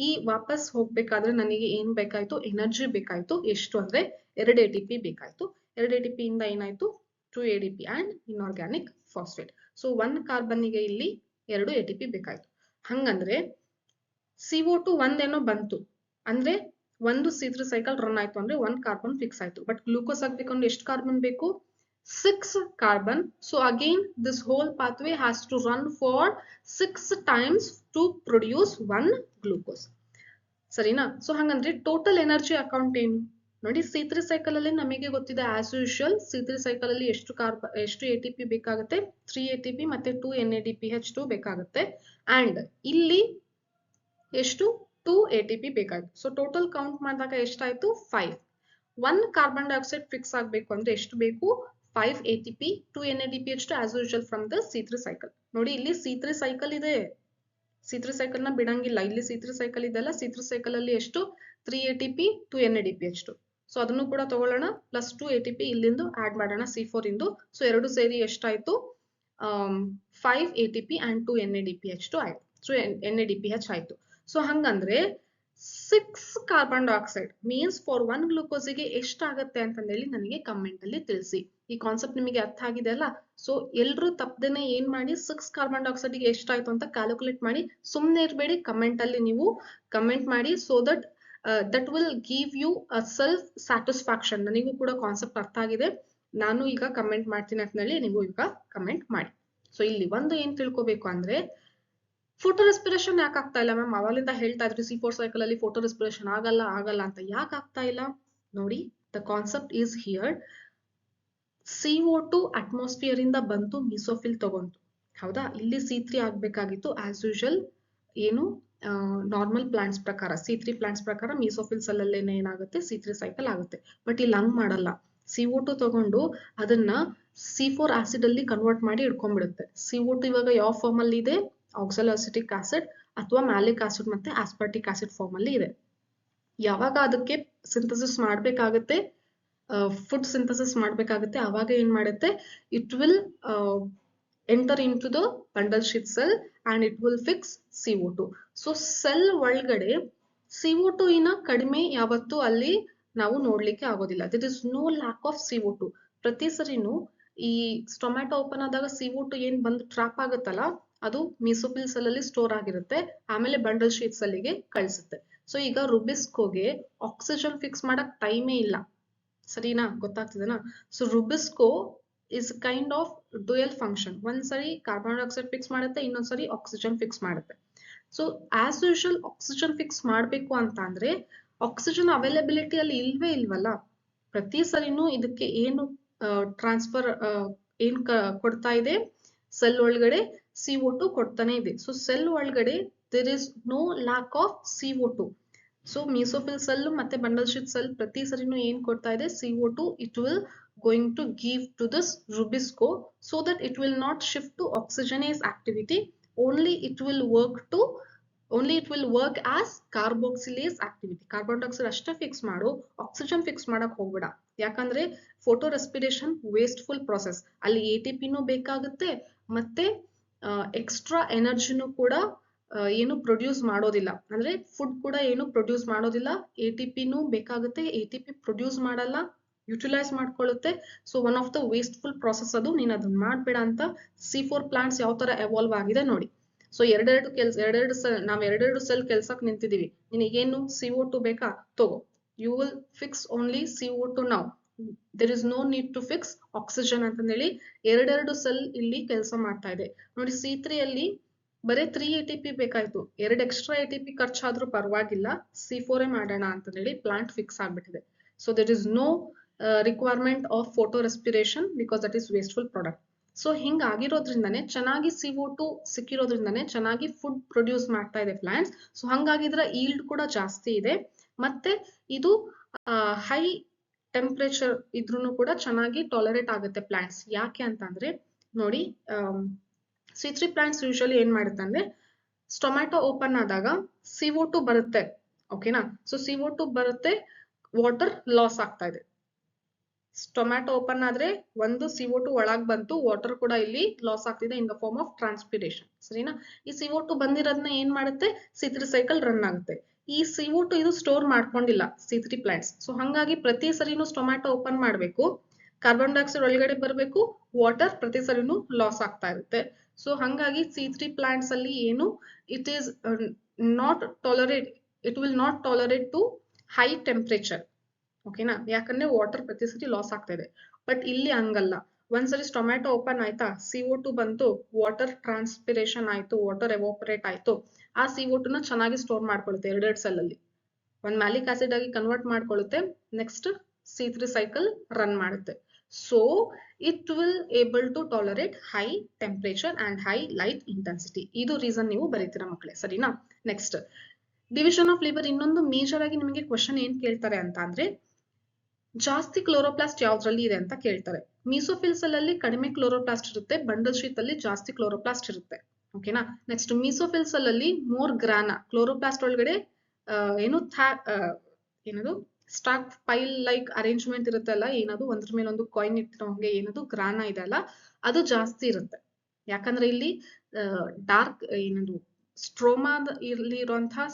ಈ ವಾಪಸ್ ಹೋಗ್ಬೇಕಾದ್ರೆ ನನಗೆ ಏನ್ ಬೇಕಾಯ್ತು? ಎನರ್ಜಿ ಬೇಕಾಯ್ತು. ಎಷ್ಟು ಅಂದ್ರೆ 2 ATP ಬೇಕಾಯ್ತು. 2 ATP ಇಂದ ಏನಾಯ್ತು? 2 ADP and inorganic phosphate. So 1 ಕಾರ್ಬನ್ನಿಗೆ ಇಲ್ಲಿ 2 ATP ಬೇಕಾಯ್ತು. ಹಂಗಂದ್ರೆ CO2 ಒಂದೇನೋ ಬಂತು ಅಂದ್ರೆ ಒಂದು C3 ಸೈಕಲ್ ರನ್ ಆಯ್ತು ಅಂದ್ರೆ 1 ಕಾರ್ಬನ್ ಫಿಕ್ಸ್ ಆಯ್ತು. ಬಟ್ ಗ್ಲೂಕೋಸ್ ಆಗ್ಬೇಕು ಅಂದ್ರೆ ಎಷ್ಟು ಕಾರ್ಬನ್ ಬೇಕು? 6 carbon. So again this whole pathway has to run for 6 times to produce 1 glucose. ಸರಿನಾ? ಸೊ ಹಂಗಂದ್ರೆ ಟೋಟಲ್ ಎನರ್ಜಿ ಅಕೌಂಟ್ ಏನು ನೋಡಿ. C3 ಸೈಕಲ್ ಅಲ್ಲಿ ನಮಗೆ ಗೊತ್ತಿದೆ ಆಸ್ ಯೂಶುವಲ್ C3 ಸೈಕಲ್ ಅಲ್ಲಿ ಎಷ್ಟು ATP ಬೇಕಾಗುತ್ತೆ? 3 ATP ಮತ್ತೆ 2 NADPH2 ಬೇಕಾಗುತ್ತೆ. ಅಂಡ್ ಇಲ್ಲಿ ಎಷ್ಟು? 2 ATP ಬೇಕಾಯ್ತು. ಸೊ ಟೋಟಲ್ ಕೌಂಟ್ ಮಾಡಿದಾಗ ಎಷ್ಟಾಯ್ತು? 5. 1 ಕಾರ್ಬನ್ ಡೈಆಕ್ಸೈಡ್ ಫಿಕ್ಸ್ ಆಗ್ಬೇಕು ಅಂದ್ರೆ ಎಷ್ಟು ಬೇಕು? 5 ATP, 2 NADPH2 as usual from the C3 cycle. ನೋಡಿ ಇಲ್ಲಿ C3 cycle ಇದೆ. C3 cycle ನ ಬಿಡಂಗಿಲ್ಲ. ಇಲ್ಲಿ C3 cycle ಇದೆಲ್ಲ. C3 cycle ಅಲ್ಲಿ ಎಷ್ಟು? 3 ATP, 2 NADPH2. ಸೊ ಅದನ್ನು ಕೂಡ ತಗೊಳ್ಳೋಣ. ಪ್ಲಸ್ 2 ATP ಇಲ್ಲಿಂದು ಆಡ್ ಮಾಡೋಣ C4 ಇಂದು. ಸೊ ಎರಡು ಸೇರಿ ಎಷ್ಟಾಯ್ತು? 5 ATP and 2 NADPH2 ಆಯ್ತು. ಸೊ NADPH ಆಯ್ತು. ಸೊ ಹಂಗಂದ್ರೆ 6 ಕಾರ್ಬನ್ ಡೈಆಕ್ಸೈಡ್ ಮೀನ್ಸ್ ಫಾರ್ 1 ಗ್ಲೂಕೋಸಿಗೆ ಎಷ್ಟಾಗತ್ತೆ ಅಂತಂದೇಳಿ ನನಗೆ ಕಮೆಂಟ್ ಅಲ್ಲಿ ತಿಳಿಸಿ. ಈ ಕಾನ್ಸೆಪ್ಟ್ ನಿಮಗೆ ಅರ್ಥ ಆಗಿದೆ ಅಲ್ಲ? ಸೊ ಎಲ್ರು ತಪ್ಪದೇನೆ ಏನ್ ಮಾಡಿ 6 ಕಾರ್ಬನ್ ಡೈಆಕ್ಸೈಡ್ ಗೆ ಎಷ್ಟಾಯ್ತು ಅಂತ ಕ್ಯಾಲ್ಕುಲೇಟ್ ಮಾಡಿ. ಸುಮ್ನೆ ಇರಬೇಡಿ, ಕಮೆಂಟ್ ಅಲ್ಲಿ ನೀವು ಕಮೆಂಟ್ ಮಾಡಿ. So that will give you a self satisfaction. ನನಗೂ ಕೂಡ ಕಾನ್ಸೆಪ್ಟ್ ಅರ್ಥ ಆಗಿದೆ, ನಾನು ಈಗ ಕಮೆಂಟ್ ಮಾಡ್ತೀನಿ ಅಂತ ಹೇಳಿ ನೀವು ಈಗ ಕಮೆಂಟ್ ಮಾಡಿ. ಸೊ ಇಲ್ಲಿ ಒಂದು ಏನ್ ತಿಳ್ಕೊಬೇಕು ಅಂದ್ರೆ, ಫೋಟೋ ರೆಸ್ಪಿರೇಷನ್ ಯಾಕೆ ಆಗ್ತಾ ಇಲ್ಲ ಮ್ಯಾಮ್? ಅವಲಿಂದ ಹೇಳ್ತಾ ಇದ್ರಿ C4 ಸೈಕಲ್ ಅಲ್ಲಿ ಫೋಟೋ ರೆಸ್ಪಿರೇಷನ್ ಆಗಲ್ಲ ಅಂತ. ಯಾಕೆ ಆಗ್ತಾ ಇಲ್ಲ ನೋಡಿ. The concept is here. CO2 atmosphere ಇಂದ ಬಂತು, ಮೀಸೋಫಿಲ್ ತಗೊಂತು, ಹೌದಾ? ಇಲ್ಲಿ C3 ಆಗ್ಬೇಕಾಗಿತ್ತು ಆಸ್ ಯೂಶುವಲ್. ಏನು ನಾರ್ಮಲ್ ಪ್ಲಾಂಟ್ಸ್ ಪ್ರಕಾರ, C3 ಪ್ಲಾಂಟ್ಸ್ ಪ್ರಕಾರ ಮೀಸೋಫಿಲ್ ಸೆಲ್ ಅಲ್ಲಿ ಏನಾಗುತ್ತೆ? C3 ಸೈಕಲ್ ಆಗುತ್ತೆ. ಬಟ್ ಇಲ್ಲಿ ಹಂಗ್ ಮಾಡಲ್ಲ. CO2 ತಗೊಂಡು ಅದನ್ನ C4 ಆಸಿಡ್ ಅಲ್ಲಿ ಕನ್ವರ್ಟ್ ಮಾಡಿ ಇಟ್ಕೊಂಡ್ಬಿಡುತ್ತೆ. CO2 ಇವಾಗ ಯಾವ ಫಾರ್ಮ್ ಅಲ್ಲಿ ಇದೆ? ಆಕ್ಸಾಲೋಅಸಿಟಿಕ್ ಆಸಿಡ್ ಅಥವಾ ಮ್ಯಾಲಿಕ್ ಆಸಿಡ್ ಮತ್ತೆ ಆಸ್ಪರ್ಟಿಕ್ ಆಸಿಡ್ ಫಾರ್ಮ್ ಅಲ್ಲಿ ಇದೆ. ಯಾವಾಗ ಅದಕ್ಕೆ ಸಿಂಥಸಿಸ್ ಮಾಡ್ಬೇಕಾಗುತ್ತೆ, ಫುಡ್ ಸಿಂಥಸಿಸ್ ಮಾಡ್ಬೇಕಾಗುತ್ತೆ, ಅವಾಗ ಏನ್ ಮಾಡುತ್ತೆ? It will enter into the bundle sheath cell and it will fix CO2. So cell ಒಳಗಡೆ CO2 ಇನ ಕಡಿಮೆ ಯಾವತ್ತೂ ಅಲ್ಲಿ ನಾವು ನೋಡ್ಲಿಕ್ಕೆ ಆಗೋದಿಲ್ಲ. There is no lack of CO2. ಪ್ರತಿ ಸರಿನೂ ಈ ಸ್ಟೊಮ್ಯಾಟೊ ಓಪನ್ ಆದಾಗ CO2 ಏನ್ ಬಂದು ಟ್ರಾಪ್ ಆಗುತ್ತಲ್ಲ, ಅದು ಮೀಸೋಫಿಲ್ ಸೆಲ್ ಅಲ್ಲಿ ಸ್ಟೋರ್ ಆಗಿರುತ್ತೆ, ಆಮೇಲೆ ಬಂಡಲ್ ಶೀಟ್ ಸೆಲ್ಗೆ ಕಳಿಸುತ್ತೆ. ಸೊ ಈಗ ರುಬಿಸ್ಕೋಗೆ ಆಕ್ಸಿಜನ್ ಫಿಕ್ಸ್ ಮಾಡಕ್ ಟೈಮೇ ಇಲ್ಲ. ಸರಿನಾ? ಗೊತ್ತಾಗ್ತಿದೆನಾ? So rubisco is kind of dual function. ಒಂದ್ಸರಿ ಕಾರ್ಬನ್ ಡೈಆಕ್ಸೈಡ್ ಫಿಕ್ಸ್ ಮಾಡುತ್ತೆ, ಇನ್ನೊಂದ್ಸರಿ ಆಕ್ಸಿಜನ್ ಫಿಕ್ಸ್ ಮಾಡುತ್ತೆ. So as usual oxygen fix ಮಾಡ್ಬೇಕು ಅಂತ ಅಂದ್ರೆ ಆಕ್ಸಿಜನ್ ಅವೈಲಬಿಲಿಟಿ ಅಲ್ಲಿ ಇಲ್ವೇ ಇಲ್ವಲ್ಲ. ಪ್ರತಿ ಸರಿನೂ ಇದಕ್ಕೆ ಏನು ಟ್ರಾನ್ಸ್ಫರ್ ಏನ್ ಕೊಡ್ತಾ ಇದೆ? ಸೆಲ್ ಒಳಗಡೆ CO2 ಕೊಡ್ತಾನೆ ಇದೆ. ಸೊ ಸೆಲ್ ಒಳಗಡೆ there is no lack of CO2. So mesophyll cell ಮತ್ತೆ ಬಂಡಲ್ ಶೀಟ್ ಸೆಲ್ ಪ್ರತಿ ಸರಿನೂ ಏನ್ ಕೊಡ್ತಾ ಇದೆ? CO2 it will going to give to this rubisco so that it will not shift to oxygenase activity. Only it will work as carboxylase activity. Carbon dioxide ಅಷ್ಟೇ fix ಮಾಡು, oxygen fix ಮಾಡಕ್ ಹೋಗ್ಬೇಡ. ಯಾಕಂದ್ರೆ ಫೋಟೋ ರೆಸ್ಪಿರೇಷನ್ ವೇಸ್ಟ್ಫುಲ್ ಪ್ರೊಸೆಸ್. ಅಲ್ಲಿ ATPನೂ ಬೇಕಾಗುತ್ತೆ ಮತ್ತೆ extra ಎನರ್ಜಿನೂ ಕೂಡ ಏನು ಪ್ರೊಡ್ಯೂಸ್ ಮಾಡೋದಿಲ್ಲ. ಅಂದ್ರೆ ಫುಡ್ ಕೂಡ ಏನು ಪ್ರೊಡ್ಯೂಸ್ ಮಾಡೋದಿಲ್ಲ. ATPನೂ ಬೇಕಾಗುತ್ತೆ, ATP ಪ್ರೊಡ್ಯೂಸ್ ಮಾಡಲ್ಲ, ಯುಟಿಲೈಸ್ ಮಾಡ್ಕೊಳ್ಳುತ್ತೆ. So one of the wasteful process ಅದು. ನೀನ್ ಅದನ್ನ ಮಾಡ್ಬೇಡ ಅಂತ C4 ಪ್ಲಾಂಟ್ಸ್ ಯಾವ ತರ ಎವಾಲ್ವ್ ಆಗಿದೆ ನೋಡಿ. ಸೊ ಎರಡೆರಡು ಸೆಲ್ ಕೆಲ್ಸಕ್ ನಿಂತಿದೀವಿ. ನಿನಗೇನು CO2 ಬೇಕಾ? ತಗೋ, you will fix only CO2 now. There is no need to fix oxygen ಅಂತಂದೇಳಿ ಎರಡೆರಡು ಸೆಲ್ ಇಲ್ಲಿ ಕೆಲಸ ಮಾಡ್ತಾ ಇದೆ ನೋಡಿ. C3 ಅಲ್ಲಿ ಬರೀ 3 ATP ಬೇಕಾಯ್ತು, 2 ಎಕ್ಸ್ಟ್ರಾ ATP ಖರ್ಚಾದ್ರೂ ಪರವಾಗಿಲ್ಲ, C4 ಮಾಡೋಣ ಅಂತಂದೇಳಿ ಪ್ಲಾಂಟ್ ಫಿಕ್ಸ್ ಆಗ್ಬಿಟ್ಟಿದೆ. So there is no requirement of photorespiration because that is wasteful product. So ಹಿಂಗಾಗಿರೋದ್ರಿಂದಾನೆ, ಚೆನ್ನಾಗಿ CO2 ಸಿಕ್ಕಿರೋದ್ರಿಂದಾನೆ ಚೆನ್ನಾಗಿ ಫುಡ್ ಪ್ರೊಡ್ಯೂಸ್ ಮಾಡ್ತಾ ಇದೆ ಪ್ಲಾಂಟ್ಸ್. ಸೊ ಹಂಗಾಗಿದ್ರೆ ಈಲ್ಡ್ ಕೂಡ ಜಾಸ್ತಿ ಇದೆ. ಮತ್ತೆ ಇದು ಹೈ ಟೆಂಪರೇಚರ್ ಇದ್ರೂ ಕೂಡ ಚೆನ್ನಾಗಿ ಟಾಲರೇಟ್ ಆಗುತ್ತೆ ಪ್ಲಾಂಟ್ಸ್. ಯಾಕೆ ಅಂತಂದ್ರೆ ನೋಡಿ, C3 ಪ್ಲಾಂಟ್ಸ್ ಯೂಶುವಲಿ ಏನ್ ಮಾಡುತ್ತೆ ಅಂದ್ರೆ, ಟೊಮ್ಯಾಟೊ ಓಪನ್ ಆದಾಗ CO2 ಬರುತ್ತೆ, ಓಕೆನಾ? ಸೊ CO2 ಬರುತ್ತೆ, ವಾಟರ್ ಲಾಸ್ ಆಗ್ತಾ ಇದೆ. ಟೊಮ್ಯಾಟೊ ಓಪನ್ ಆದ್ರೆ ಒಂದು CO2 ಒಳಗ್ ಬಂತು, ವಾಟರ್ ಕೂಡ ಇಲ್ಲಿ ಲಾಸ್ ಆಗ್ತಿದೆ in the form of transpiration. ಸರಿನಾ? ಈ CO2 ಬಂದಿರೋದನ್ನ ಏನ್ ಮಾಡುತ್ತೆ? C3 ಸೈಕಲ್ ರನ್ ಆಗುತ್ತೆ. ಈ CO2 ಇದು ಸ್ಟೋರ್ ಮಾಡ್ಕೊಂಡಿಲ್ಲ C3 ಪ್ಲಾಂಟ್ಸ್. ಸೊ ಹಂಗಾಗಿ ಪ್ರತಿ ಸರಿನೂ ಟೊಮ್ಯಾಟೊ ಓಪನ್ ಮಾಡ್ಬೇಕು, ಕಾರ್ಬನ್ ಡೈಆಕ್ಸೈಡ್ ಒಳಗಡೆ ಬರಬೇಕು, ವಾಟರ್ ಪ್ರತಿ ಸರಿನೂ ಲಾಸ್ ಆಗ್ತಾ ಇರುತ್ತೆ. ಸೊ ಹಂಗಾಗಿ C3 ಪ್ಲಾಂಟ್ಸ್ ಅಲ್ಲಿ ಏನು it is not tolerate, it will not tolerate to high temperature. ಓಕೆನಾ, ಯಾಕಂದ್ರೆ ವಾಟರ್ ಪ್ರತಿ ಸರಿ ಲಾಸ್ ಆಗ್ತಾ ಇದೆ. ಬಟ್ ಇಲ್ಲಿ ಹಂಗಲ್ಲ, ಒಂದ್ಸರಿ ಟೊಮ್ಯಾಟೊ ಓಪನ್ ಆಯ್ತಾ, CO2 ಬಂತು, ವಾಟರ್ ಟ್ರಾನ್ಸ್ಪಿರೇಷನ್ ಆಯ್ತು, ವಾಟರ್ ಎವಾಪರೇಟ್ ಆಯ್ತು, ಆ CO2 ನ ಚೆನ್ನಾಗಿ ಸ್ಟೋರ್ ಮಾಡ್ಕೊಳ್ಳುತ್ತೆ ಎರಡೆರಡು ಸೆಲ್ ಅಲ್ಲಿ. ಒಂದ್ ಮ್ಯಾಲಿಕ್ ಆಸಿಡ್ ಆಗಿ ಕನ್ವರ್ಟ್ ಮಾಡ್ಕೊಳ್ಳುತ್ತೆ, ನೆಕ್ಸ್ಟ್ C3 ಸೈಕಲ್ ರನ್ ಮಾಡುತ್ತೆ. So it will able to tolerate high temperature and high light intensity. ಇದು ರೀಸನ್ ನೀವು ಬರೀತೀರಾ ಮಕ್ಕಳೇ, ಸರಿನಾ. Next division of labour. ಇನ್ನೊಂದು ಮೇಜರ್ ಆಗಿ ನಿಮಗೆ ಕ್ವಶನ್ ಏನ್ ಕೇಳ್ತಾರೆ ಅಂತ ಅಂದ್ರೆ, ಜಾಸ್ತಿ ಕ್ಲೋರೋಪ್ಲಾಸ್ಟ್ ಯಾವ್ದ್ರಲ್ಲಿ ಇದೆ ಅಂತ ಕೇಳ್ತಾರೆ. ಮೀಸೋಫಿಲ್ ಸೆಲ್ ಅಲ್ಲಿ ಕಡಿಮೆ ಕ್ಲೋರೋಪ್ಲಾಸ್ಟ್ ಇರುತ್ತೆ, ಬಂಡಲ್ ಶೀಟ್ ಅಲ್ಲಿ ಜಾಸ್ತಿ ಕ್ಲೋರೋಪ್ಲಾಸ್ಟ್ ಇರುತ್ತೆ. ಓಕೆನಾ. ನೆಕ್ಸ್ಟ್ ಮೀಸೋಫಿಲ್ ಸೆಲ್ ಅಲ್ಲಿ ಮೋರ್ ಗ್ರಾನ, ಕ್ಲೋರೋಪ್ಲಾಸ್ಟ್ ಒಳಗಡೆ ಏನು ಏನದು ಸ್ಟಾಕ್ ಪೈಲ್ ಲೈಕ್ ಅರೇಂಜ್ಮೆಂಟ್ ಇರುತ್ತೆ ಅಲ್ಲ, ಏನದು ಒಂದ್ರ ಮೇಲೆ ಒಂದು ಕಾಯಿನ್ ಇಟ್ಟಿರೋ ಹಂಗೆ ಏನದು ಗ್ರಾನ ಇದೆ ಅಲ್ಲ, ಅದು ಜಾಸ್ತಿ ಇರುತ್ತೆ. ಯಾಕಂದ್ರೆ ಇಲ್ಲಿ ಡಾರ್ಕ್ ಏನದು ಸ್ಟ್ರೋಮಾ ಇಲ್ಲಿ ಇರುವಂತಹ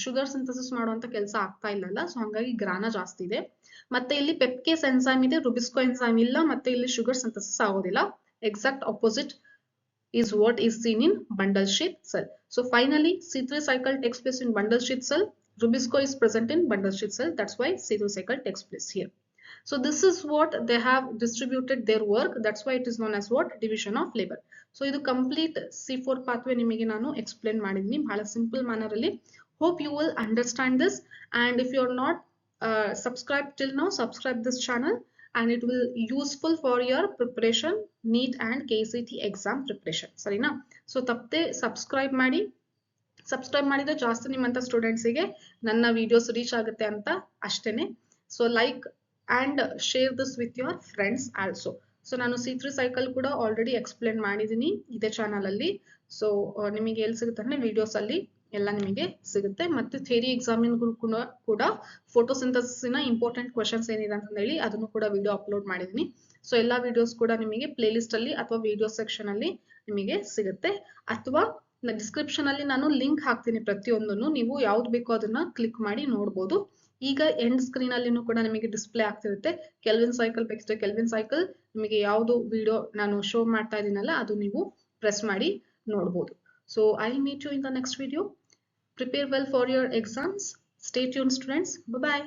ಶುಗರ್ ಸಿಂಥಸಿಸ್ ಮಾಡುವಂತ ಕೆಲಸ ಆಗ್ತಾ ಇಲ್ಲ, ಸೊ ಹಂಗಾಗಿ ಗ್ರಾನ ಜಾಸ್ತಿ ಇದೆ. ಮತ್ತೆ ಇಲ್ಲಿ ಪೆಪ್ಕೇಸ್ ಎನ್ಸೈಮ್ ಇದೆ, ರುಬಿಸ್ಕೋ ಎನ್ಸೈಮ್ ಇಲ್ಲ, ಮತ್ತೆ ಇಲ್ಲಿ ಶುಗರ್ ಸಿಂಥಸಿಸ್ ಆಗೋದಿಲ್ಲ. Exact opposite is what is seen in bundle sheath cell. So finally C3 cycle takes place in bundle sheath cell. Rubisco is present in bundle sheath cell. That's why C3 cycle takes place here. So this is what they have distributed their work. That's why it is known as what? Division of labor. So ಇದು complete C4 pathway ನಿಮಗೆ ನಾನು explain ಮಾಡಿದೀನಿ ಬಹಳ simple manner ಅಲ್ಲಿ. Hope you will understand this, and if you are not subscribed till now, subscribe this channel and it will useful for your preparation NEET and KCT exam preparation. ಸರಿನಾ. So ತಪ್ಪದೆ subscribe ಮಾಡಿ, subscribe ಮಾಡಿದ್ರೆ ಜಾಸ್ತಿ ನಿಮ್ಮಂತ ಸ್ಟೂಡೆಂಟ್ಸಿಗೆ ನನ್ನ videos reach ಆಗುತ್ತೆ ಅಂತ ಅಷ್ಟೇನೆ. So like and share this with your friends also. So ನಾನು C3 ಸೈಕಲ್ ಕೂಡ ಆಲ್ರೆಡಿ ಎಕ್ಸ್ಪ್ಲೇನ್ ಮಾಡಿದೀನಿ ಇದೇ ಚಾನಲ್ ಅಲ್ಲಿ. ಸೊ ನಿಮಗೆ ಎಲ್ಲಿ ಸಿಗುತ್ತೆ ಅಂದ್ರೆ ವಿಡಿಯೋಸ್ ಅಲ್ಲಿ ಎಲ್ಲ ನಿಮಗೆ ಸಿಗುತ್ತೆ. ಮತ್ತೆ ಥಿಯರಿ ಎಕ್ಸಾಮಿನ್ಗಳು ಕೂಡ ಫೋಟೋಸಿಂಥಸಿಸ್ನ ಇಂಪಾರ್ಟೆಂಟ್ ಕ್ವೆಶನ್ಸ್ ಏನಿದೆ ಅಂತ ಹೇಳಿ ಅದನ್ನು ಕೂಡ ವಿಡಿಯೋ ಅಪ್ಲೋಡ್ ಮಾಡಿದೀನಿ. ಸೊ ಎಲ್ಲಾ ವಿಡಿಯೋಸ್ ಕೂಡ ನಿಮಗೆ ಪ್ಲೇ ಲಿಸ್ಟ್ ಅಲ್ಲಿ ಅಥವಾ ವಿಡಿಯೋ ಸೆಕ್ಷನ್ ಅಲ್ಲಿ ನಿಮಗೆ ಸಿಗುತ್ತೆ, ಅಥವಾ ಡಿಸ್ಕ್ರಿಪ್ಷನ್ ಅಲ್ಲಿ ನಾನು ಲಿಂಕ್ ಹಾಕ್ತೀನಿ ಪ್ರತಿಯೊಂದನ್ನು, ನೀವು ಯಾವ್ದು ಬೇಕೋ ಅದನ್ನ ಕ್ಲಿಕ್ ಮಾಡಿ ನೋಡ್ಬೋದು. ಈಗ ಎಂಡ್ ಸ್ಕ್ರೀನ್ ಅಲ್ಲಿನೂ ಕೂಡ ನಿಮಗೆ ಡಿಸ್ಪ್ಲೇ ಆಗ್ತಿರುತ್ತೆ. ಕೆಲ್ವಿನ್ ಸೈಕಲ್ ಬೇಕಿದ್ರೆ ಕೆಲ್ವಿನ್ ಸೈಕಲ್, ನಿಮಗೆ ಯಾವ್ದು ವಿಡಿಯೋ ನಾನು ಶೋ ಮಾಡ್ತಾ ಇದೀನಲ್ಲ ಅದು ನೀವು ಪ್ರೆಸ್ ಮಾಡಿ ನೋಡ್ಬೋದು. So I'll meet you in the next video. Prepare well for your exams. Stay tuned, students. Bye bye.